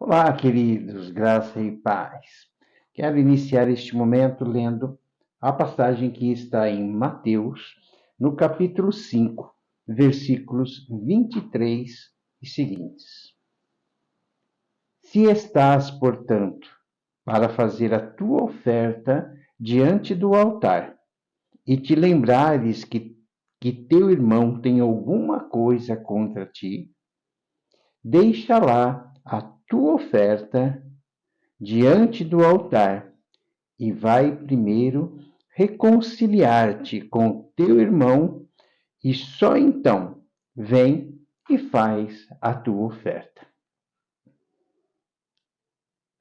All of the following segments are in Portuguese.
Olá, queridos, graça e paz. Quero iniciar este momento lendo a passagem que está em Mateus, no capítulo 5, versículos 23 e seguintes. Se estás, portanto, para fazer a tua oferta diante do altar, e te lembrares que teu irmão tem alguma coisa contra ti, deixa lá a tua oferta diante do altar e vai primeiro reconciliar-te com teu irmão e só então vem e faz a tua oferta.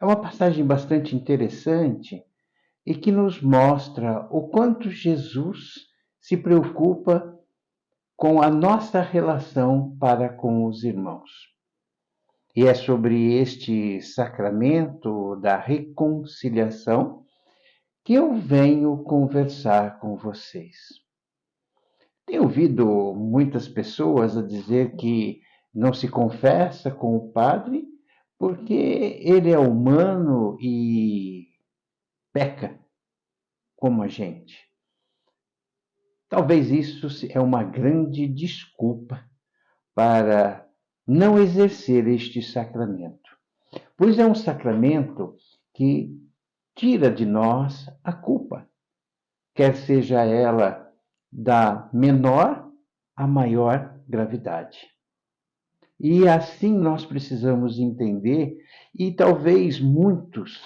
É uma passagem bastante interessante e que nos mostra o quanto Jesus se preocupa com a nossa relação para com os irmãos. E é sobre este sacramento da reconciliação que eu venho conversar com vocês. Tenho ouvido muitas pessoas a dizer que não se confessa com o padre porque ele é humano e peca como a gente. Talvez isso é uma grande desculpa para não exercer este sacramento, pois é um sacramento que tira de nós a culpa, quer seja ela da menor à maior gravidade. E assim nós precisamos entender, e talvez muitos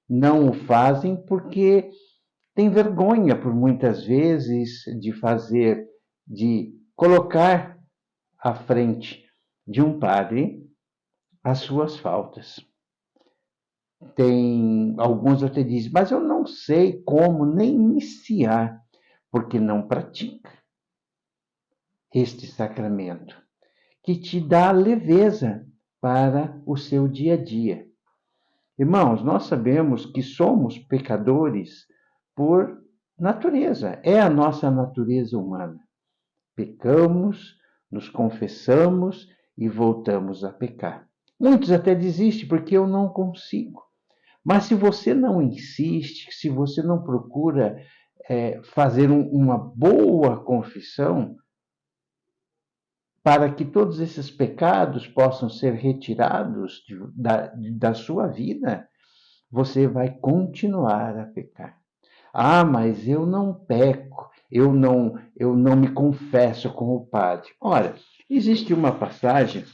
não o fazem porque têm vergonha, por muitas vezes, de colocar à frente de um padre as suas faltas. Tem alguns até dizem, mas eu não sei como nem iniciar, porque não pratica este sacramento, que te dá leveza para o seu dia a dia. Irmãos, nós sabemos que somos pecadores por natureza, é a nossa natureza humana. Pecamos, nos confessamos e voltamos a pecar. Muitos até desistem porque eu não consigo. Mas se você não insiste, se você não procura fazer uma boa confissão, para que todos esses pecados possam ser retirados da sua vida, você vai continuar a pecar. Ah, mas eu não peco, eu não me confesso com o padre. Ora, existe uma passagem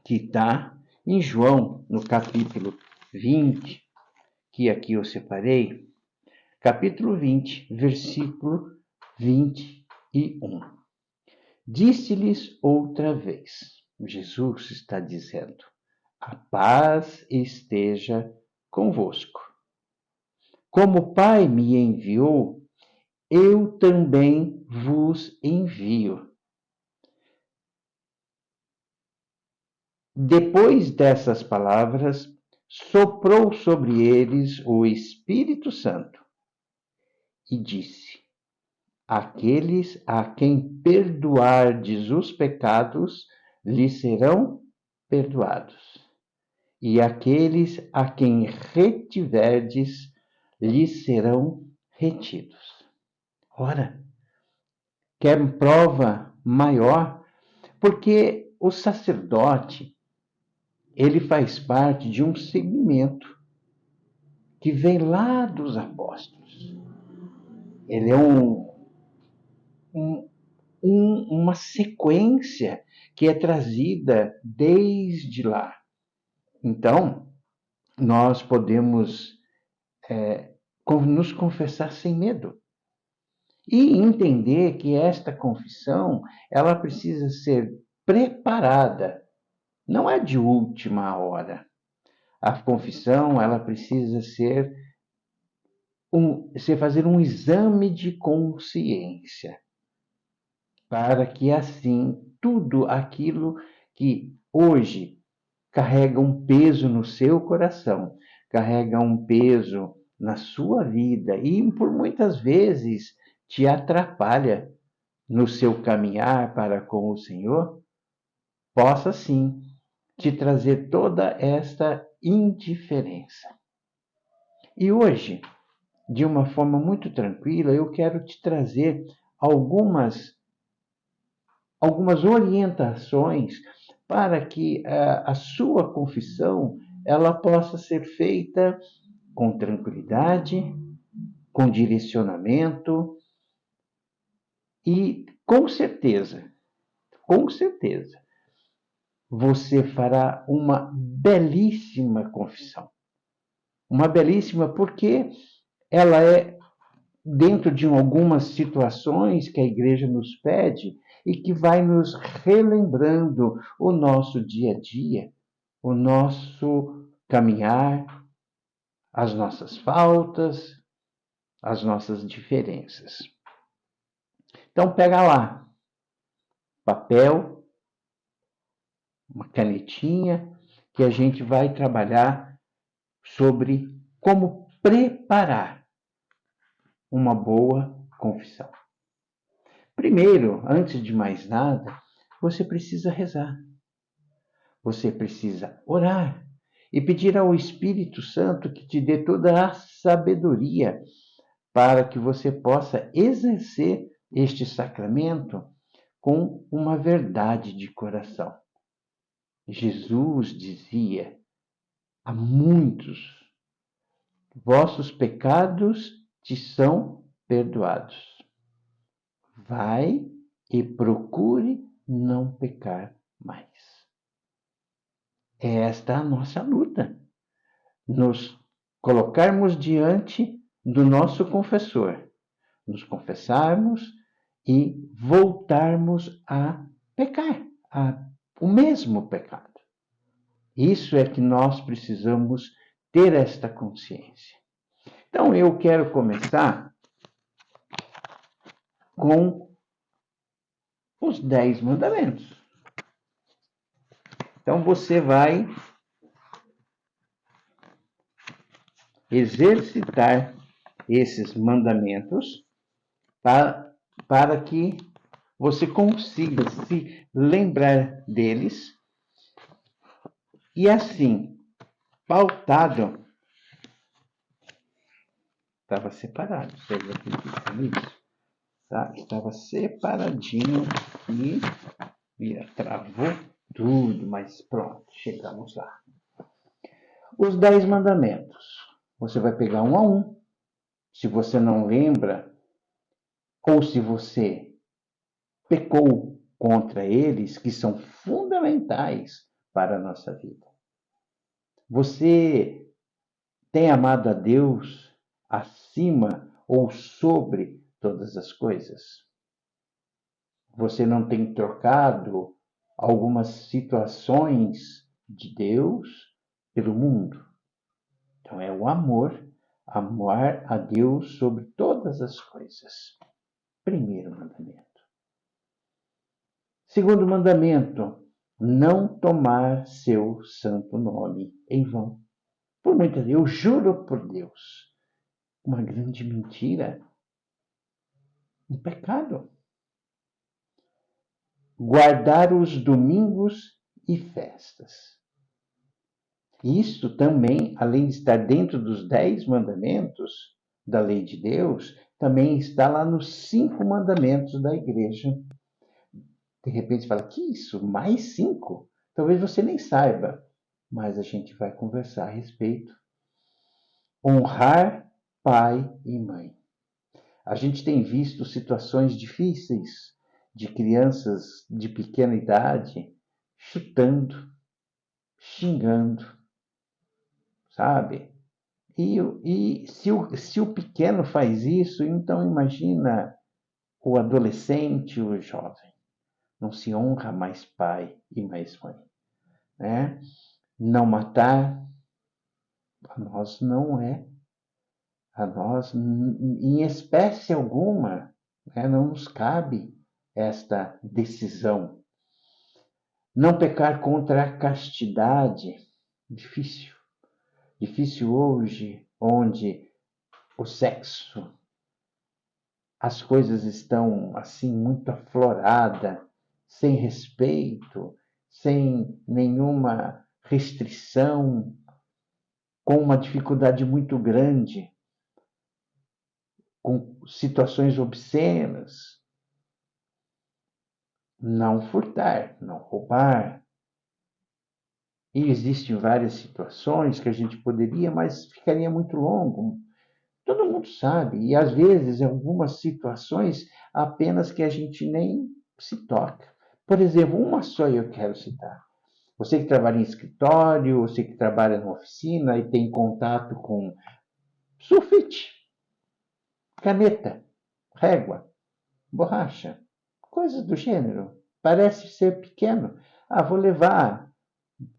que está em João, no capítulo 20, que aqui eu separei, capítulo 20, versículo 21. Disse-lhes outra vez, Jesus está dizendo, a paz esteja convosco. Como o Pai me enviou, eu também vos envio. Depois dessas palavras, soprou sobre eles o Espírito Santo e disse, aqueles a quem perdoardes os pecados, lhes serão perdoados. E aqueles a quem retiverdes, lhes serão retidos. Ora, quer prova maior? Porque o sacerdote, ele faz parte de um segmento que vem lá dos apóstolos. Ele é uma sequência que é trazida desde lá. Então, nós podemos nos confessar sem medo e entender que esta confissão ela precisa ser preparada, não é de última hora. A confissão ela precisa fazer um exame de consciência, para que assim tudo aquilo que hoje carrega um peso no seu coração, carrega um peso na sua vida e por muitas vezes te atrapalha no seu caminhar para com o Senhor, possa sim te trazer toda esta indiferença. E hoje, de uma forma muito tranquila, eu quero te trazer algumas orientações para que a sua confissão ela possa ser feita com tranquilidade, com direcionamento e com certeza, você fará uma belíssima confissão. Uma belíssima porque ela é dentro de algumas situações que a igreja nos pede e que vai nos relembrando o nosso dia a dia, o nosso caminhar, as nossas faltas, as nossas diferenças. Então pega lá, papel, uma canetinha, que a gente vai trabalhar sobre como preparar uma boa confissão. Primeiro, antes de mais nada, você precisa rezar. Você precisa orar e pedir ao Espírito Santo que te dê toda a sabedoria para que você possa exercer este sacramento com uma verdade de coração. Jesus dizia a muitos: vossos pecados te são perdoados. Vai e procure não pecar mais. É esta a nossa luta. Nos colocarmos diante do nosso confessor, nos confessarmos e voltarmos a pecar, o mesmo pecado. Isso é que nós precisamos ter esta consciência. Então eu quero começar com os 10 mandamentos. Então você vai exercitar esses mandamentos para que você consiga se lembrar deles e assim, pautado, estava separado, vocês acreditam nisso? Tá? Estava separadinho e travou tudo, mas pronto, chegamos lá. Os 10 mandamentos. Você vai pegar um a um. Se você não lembra, ou se você pecou contra eles, que são fundamentais para a nossa vida. Você tem amado a Deus acima ou sobre todas as coisas? Você não tem trocado algumas situações de Deus pelo mundo? Então é o amor a Deus sobre todas as coisas. Primeiro mandamento. Segundo mandamento, não tomar seu santo nome em vão. Por muitas vezes, eu juro por Deus, uma grande mentira, um pecado. Guardar os domingos e festas. Isso também, além de estar dentro dos 10 mandamentos da lei de Deus, também está lá nos 5 mandamentos da igreja. De repente você fala, que isso? Mais 5? Talvez você nem saiba, mas a gente vai conversar a respeito. Honrar pai e mãe. A gente tem visto situações difíceis de crianças de pequena idade chutando, xingando, sabe? E se o pequeno faz isso, então imagina o adolescente, o jovem. Não se honra mais pai e mais mãe, né? Não matar, a nós não é. A nós, em espécie alguma, né, não nos cabe esta decisão. Não pecar contra a castidade, difícil. Difícil hoje, onde o sexo, as coisas estão assim muito aflorada, sem respeito, sem nenhuma restrição, com uma dificuldade muito grande, com situações obscenas. Não furtar, não roubar. E existem várias situações que a gente poderia, mas ficaria muito longo. Todo mundo sabe, e às vezes, em algumas situações, apenas que a gente nem se toca. Por exemplo, uma só eu quero citar. Você que trabalha em escritório, você que trabalha na oficina e tem contato com sulfite, caneta, régua, borracha, coisas do gênero. Parece ser pequeno. Ah, vou levar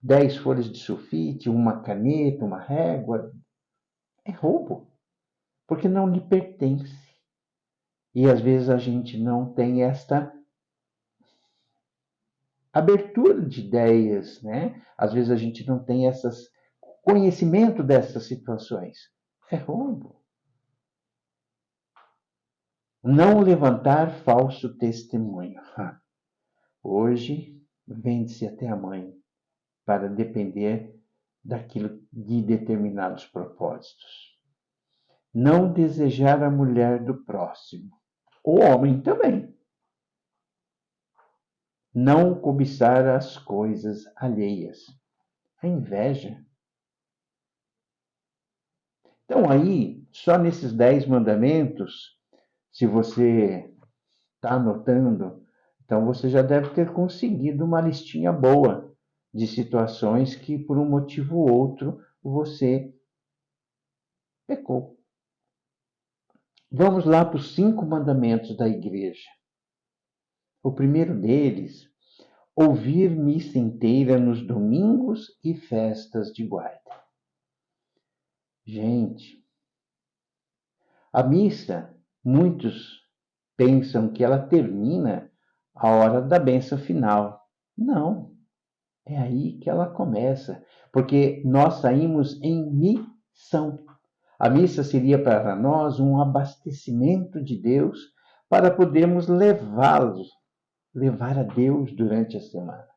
10 folhas de sulfite, uma caneta, uma régua. É roubo, porque não lhe pertence. E às vezes a gente não tem esta abertura de ideias, né? Às vezes a gente não tem essas conhecimento dessas situações. É roubo. Não levantar falso testemunho. Hoje vende-se até a mãe para depender daquilo de determinados propósitos. Não desejar a mulher do próximo. O homem também. Não cobiçar as coisas alheias. A inveja. Então aí, só nesses 10 mandamentos, se você está anotando, então você já deve ter conseguido uma listinha boa de situações que, por um motivo ou outro, você pecou. Vamos lá para os 5 mandamentos da igreja. O primeiro deles, ouvir missa inteira nos domingos e festas de guarda. Gente, a missa, muitos pensam que ela termina a hora da bênção final. Não, é aí que ela começa, porque nós saímos em missão. A missa seria para nós um abastecimento de Deus para podermos levar a Deus durante a semana.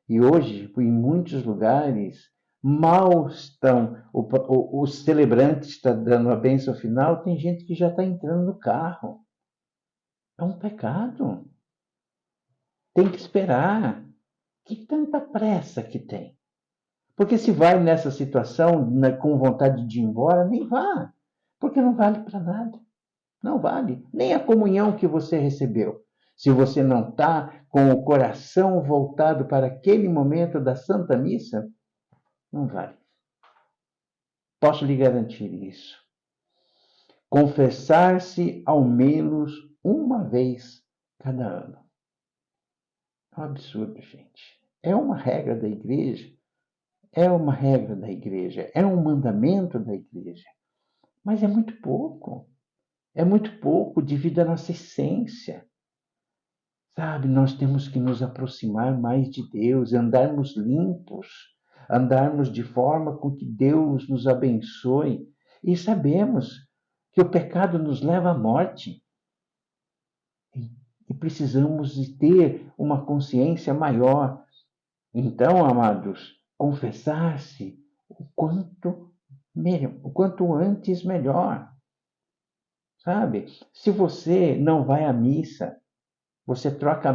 E hoje, em muitos lugares, mal estão, os celebrantes estão dando a bênção final, tem gente que já está entrando no carro. É um pecado. Tem que esperar. Que tanta pressa que tem? Porque se vai nessa situação com vontade de ir embora, nem vá. Porque não vale para nada. Não vale. Nem a comunhão que você recebeu. Se você não está com o coração voltado para aquele momento da Santa Missa, não vale. Posso lhe garantir isso. Confessar-se ao menos uma vez cada ano. É um absurdo, gente. É uma regra da igreja. É uma regra da igreja. É um mandamento da igreja. Mas é muito pouco. É muito pouco devido à nossa essência. Sabe, nós temos que nos aproximar mais de Deus, andarmos limpos, andarmos de forma com que Deus nos abençoe. E sabemos que o pecado nos leva à morte. E precisamos de ter uma consciência maior. Então, amados, confessar-se o quanto antes melhor. Sabe? Se você não vai à missa, você troca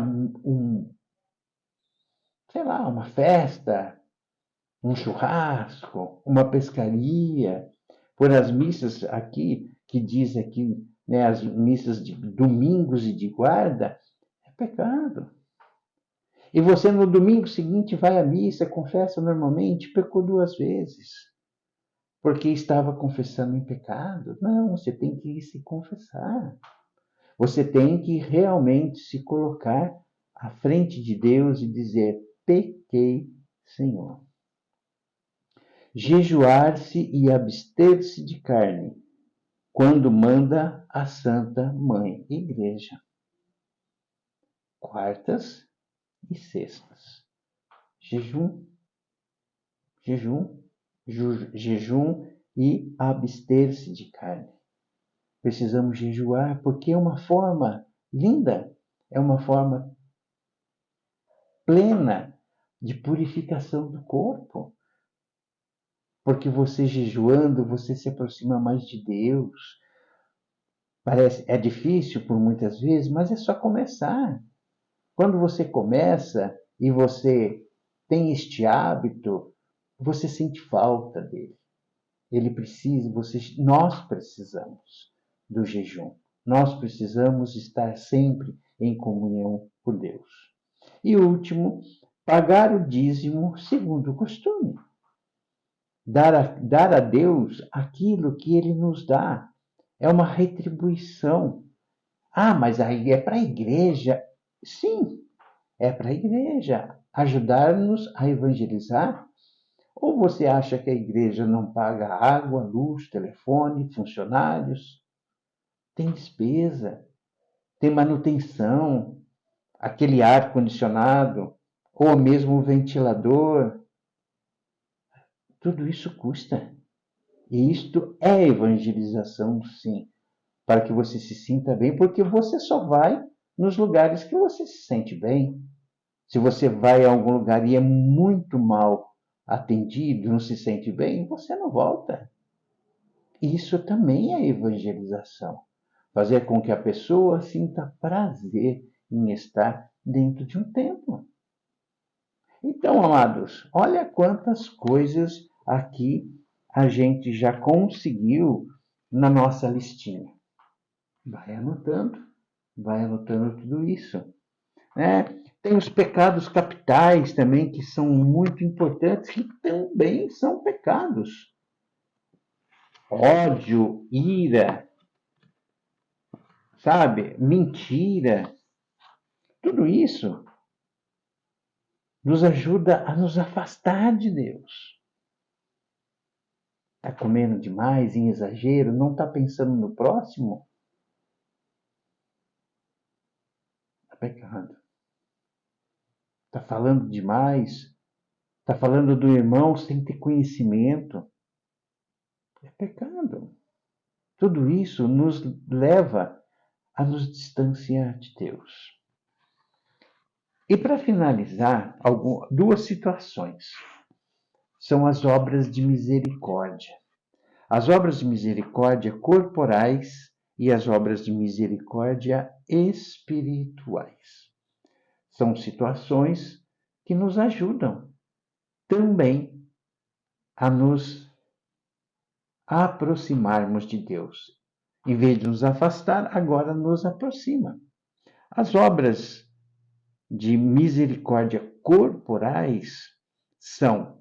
sei lá, uma festa, um churrasco, uma pescaria, por as missas aqui, que diz aqui, né, as missas de domingos e de guarda, é pecado. E você no domingo seguinte vai à missa, confessa normalmente, pecou 2 vezes, porque estava confessando em pecado. Não, você tem que se confessar. Você tem que realmente se colocar à frente de Deus e dizer: pequei, Senhor. Jejuar-se e abster-se de carne, quando manda a Santa Mãe Igreja. Quartas e sextas. Jejum, jejum, jejum e abster-se de carne. Precisamos jejuar porque é uma forma linda, é uma forma plena de purificação do corpo. Porque você jejuando, você se aproxima mais de Deus. Parece, é difícil por muitas vezes, mas é só começar. Quando você começa e você tem este hábito, você sente falta dele. Ele precisa, nós precisamos do jejum. Nós precisamos estar sempre em comunhão com Deus. E último, pagar o dízimo segundo o costume. Dar a Deus aquilo que Ele nos dá. É uma retribuição. Ah, mas aí é para a igreja. Sim, é para a igreja ajudar-nos a evangelizar. Ou você acha que a igreja não paga água, luz, telefone, funcionários? Tem despesa, tem manutenção, aquele ar condicionado, ou mesmo o ventilador. Tudo isso custa. E isto é evangelização, sim, para que você se sinta bem, porque você só vai nos lugares que você se sente bem. Se você vai a algum lugar e é muito mal atendido, não se sente bem, você não volta. Isso também é evangelização. Fazer com que a pessoa sinta prazer em estar dentro de um templo. Então, amados, olha quantas coisas aqui a gente já conseguiu na nossa listinha. Vai anotando tudo isso. Né? Tem os pecados capitais também, que são muito importantes, que também são pecados. Ódio, ira, sabe? Mentira. Tudo isso nos ajuda a nos afastar de Deus. Está comendo demais, em exagero, não está pensando no próximo? É pecado. Está falando demais, está falando do irmão sem ter conhecimento. É pecado. Tudo isso nos leva a nos distanciar de Deus. E para finalizar, duas situações. São as obras de misericórdia. As obras de misericórdia corporais e as obras de misericórdia espirituais. São situações que nos ajudam também a nos aproximarmos de Deus. Em vez de nos afastar, agora nos aproxima. As obras de misericórdia corporais são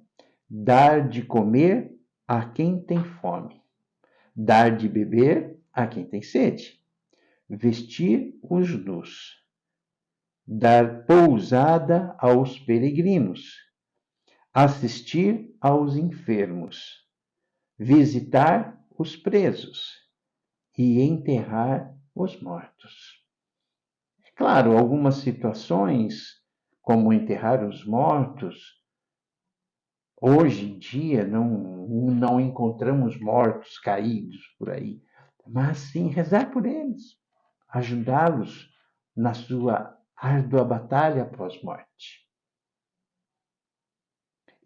dar de comer a quem tem fome, dar de beber a quem tem sede, vestir os nus, dar pousada aos peregrinos, assistir aos enfermos, visitar os presos e enterrar os mortos. É claro, algumas situações, como enterrar os mortos, hoje em dia não encontramos mortos caídos por aí, mas sim rezar por eles, ajudá-los na sua árdua batalha pós-morte.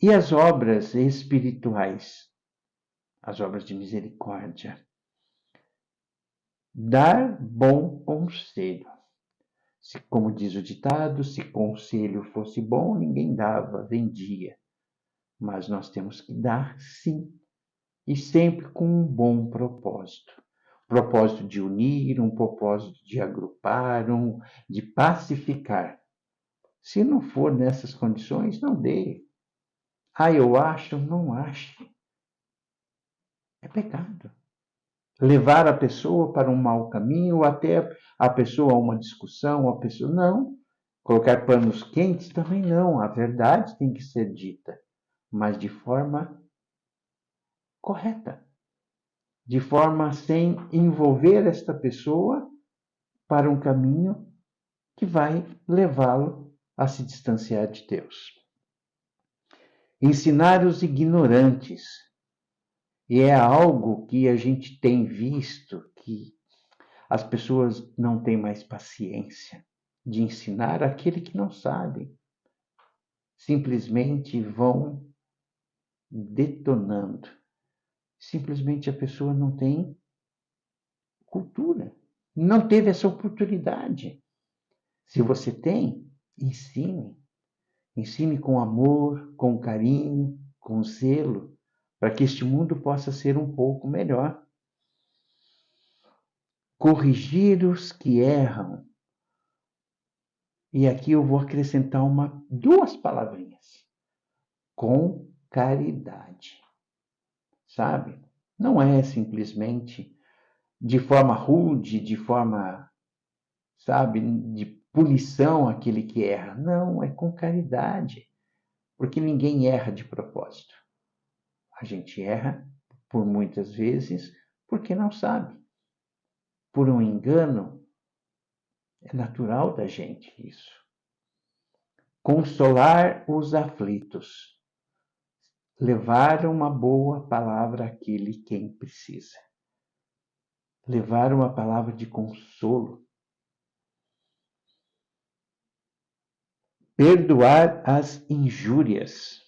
E as obras espirituais, as obras de misericórdia. Dar bom conselho. Como diz o ditado, se conselho fosse bom, ninguém dava, vendia. Mas nós temos que dar, sim, e sempre com um bom propósito. Propósito de unir, um propósito de agrupar, de pacificar. Se não for nessas condições, não dê. Ah, eu acho, não ache. É pecado. Levar a pessoa para um mau caminho, ou até a pessoa a uma discussão, a pessoa não. Colocar panos quentes também não. A verdade tem que ser dita, mas de forma correta. De forma sem envolver esta pessoa para um caminho que vai levá-lo a se distanciar de Deus. Ensinar os ignorantes. E é algo que a gente tem visto que as pessoas não têm mais paciência de ensinar aquele que não sabe. simplesmente vão detonando. Simplesmente a pessoa não tem cultura, não teve essa oportunidade. Se você tem, ensine. Ensine com amor, com carinho, com zelo, para que este mundo possa ser um pouco melhor. Corrigir os que erram. E aqui eu vou acrescentar duas palavrinhas. Com caridade. Sabe? Não é simplesmente de forma rude, de forma, sabe, de punição aquele que erra. Não, é com caridade. Porque ninguém erra de propósito. A gente erra, por muitas vezes, porque não sabe. Por um engano, é natural da gente isso. Consolar os aflitos. Levar uma boa palavra àquele quem precisa. Levar uma palavra de consolo. Perdoar as injúrias.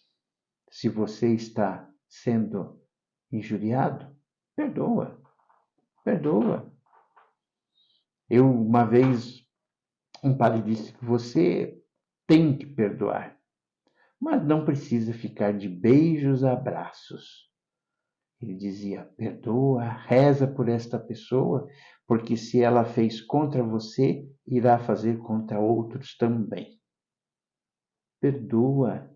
Se você está sendo injuriado, perdoa. Perdoa. Uma vez, um padre disse que você tem que perdoar, mas não precisa ficar de beijos a abraços. Ele dizia, perdoa, reza por esta pessoa, porque se ela fez contra você, irá fazer contra outros também. Perdoa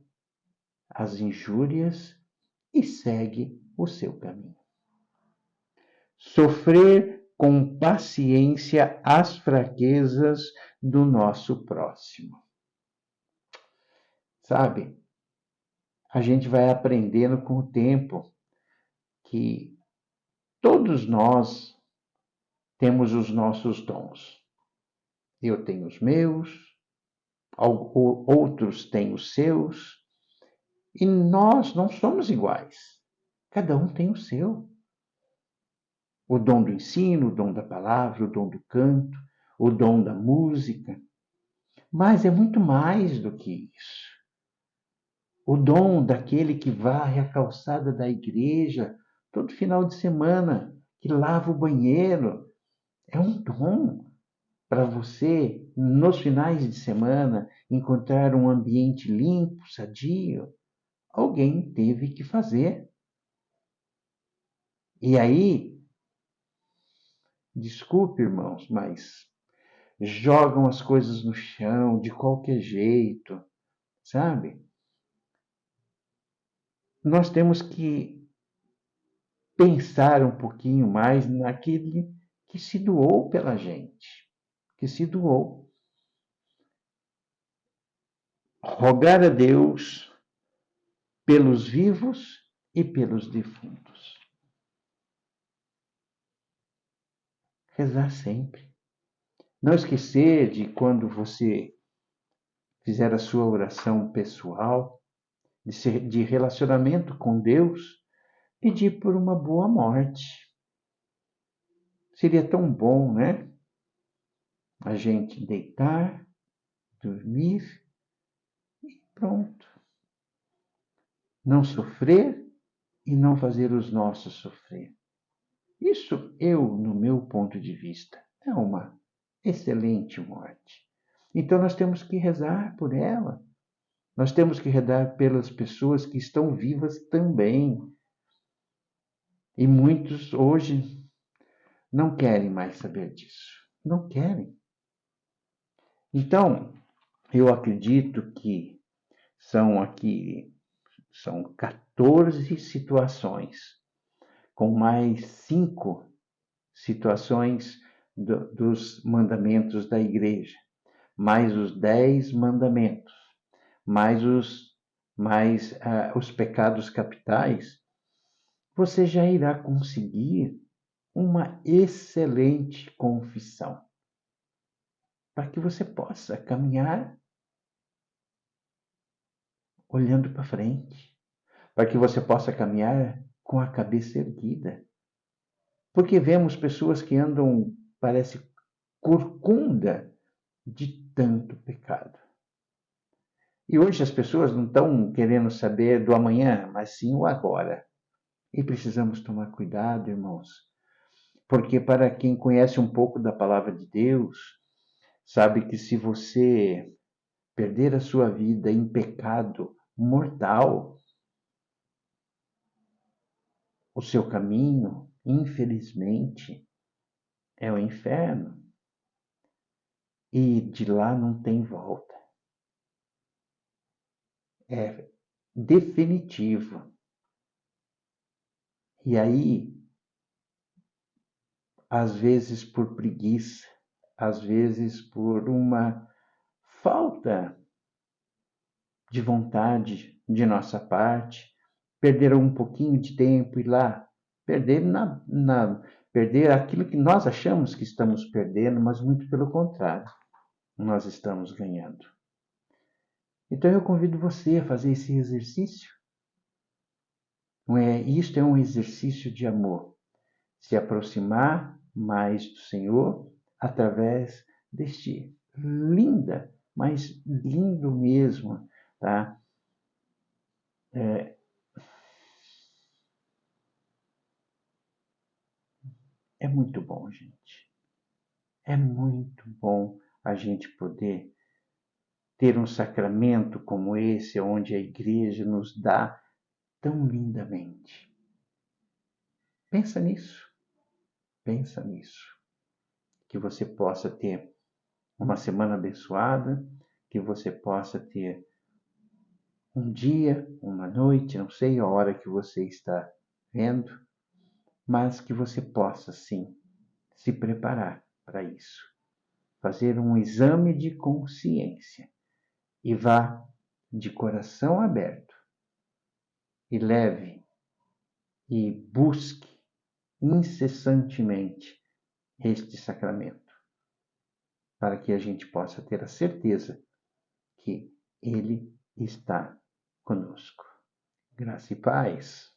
as injúrias e segue o seu caminho. Sofrer com paciência as fraquezas do nosso próximo. Sabe, a gente vai aprendendo com o tempo que todos nós temos os nossos dons. Eu tenho os meus, outros têm os seus, e nós não somos iguais. Cada um tem o seu. O dom do ensino, o dom da palavra, o dom do canto, o dom da música. Mas é muito mais do que isso. O dom daquele que varre a calçada da igreja todo final de semana, que lava o banheiro, é um dom para você, nos finais de semana, encontrar um ambiente limpo, sadio. Alguém teve que fazer. E aí, desculpe, irmãos, mas jogam as coisas no chão de qualquer jeito, sabe? Nós temos que pensar um pouquinho mais naquele que se doou pela gente, que se doou. Rogar a Deus pelos vivos e pelos defuntos. Rezar sempre. Não esquecer de quando você fizer a sua oração pessoal, de relacionamento com Deus, pedir por uma boa morte. Seria tão bom, né? A gente deitar, dormir e pronto. Não sofrer e não fazer os nossos sofrer. Isso, no meu ponto de vista, é uma excelente morte. Então nós temos que rezar por ela. Nós temos que rezar pelas pessoas que estão vivas também. E muitos hoje não querem mais saber disso. Não querem. Então, eu acredito que são 14 situações, com mais 5 situações dos mandamentos da igreja, mais os 10 mandamentos, mais os pecados capitais, você já irá conseguir uma excelente confissão, para que você possa caminhar olhando para frente, para que você possa caminhar com a cabeça erguida. Porque vemos pessoas que andam, parece, corcunda de tanto pecado. E hoje as pessoas não estão querendo saber do amanhã, mas sim o agora. E precisamos tomar cuidado, irmãos, porque para quem conhece um pouco da palavra de Deus, sabe que se você perder a sua vida em pecado mortal, o seu caminho, infelizmente, é o inferno. E de lá não tem volta. É definitivo. E aí, às vezes por preguiça, às vezes por uma falta de vontade de nossa parte, perder um pouquinho de tempo e lá, perder, perder aquilo que nós achamos que estamos perdendo, mas muito pelo contrário, nós estamos ganhando. Então eu convido você a fazer esse exercício. Isto é um exercício de amor. Se aproximar mais do Senhor através deste linda, mas lindo mesmo, tá? É muito bom, gente. É muito bom a gente poder ter um sacramento como esse, onde a igreja nos dá tão lindamente. Pensa nisso, pensa nisso. Que você possa ter uma semana abençoada, que você possa ter um dia, uma noite, não sei a hora que você está vendo, mas que você possa sim se preparar para isso. Fazer um exame de consciência e vá de coração aberto e leve e busque incessantemente este sacramento, para que a gente possa ter a certeza que ele está conosco. Graça e paz.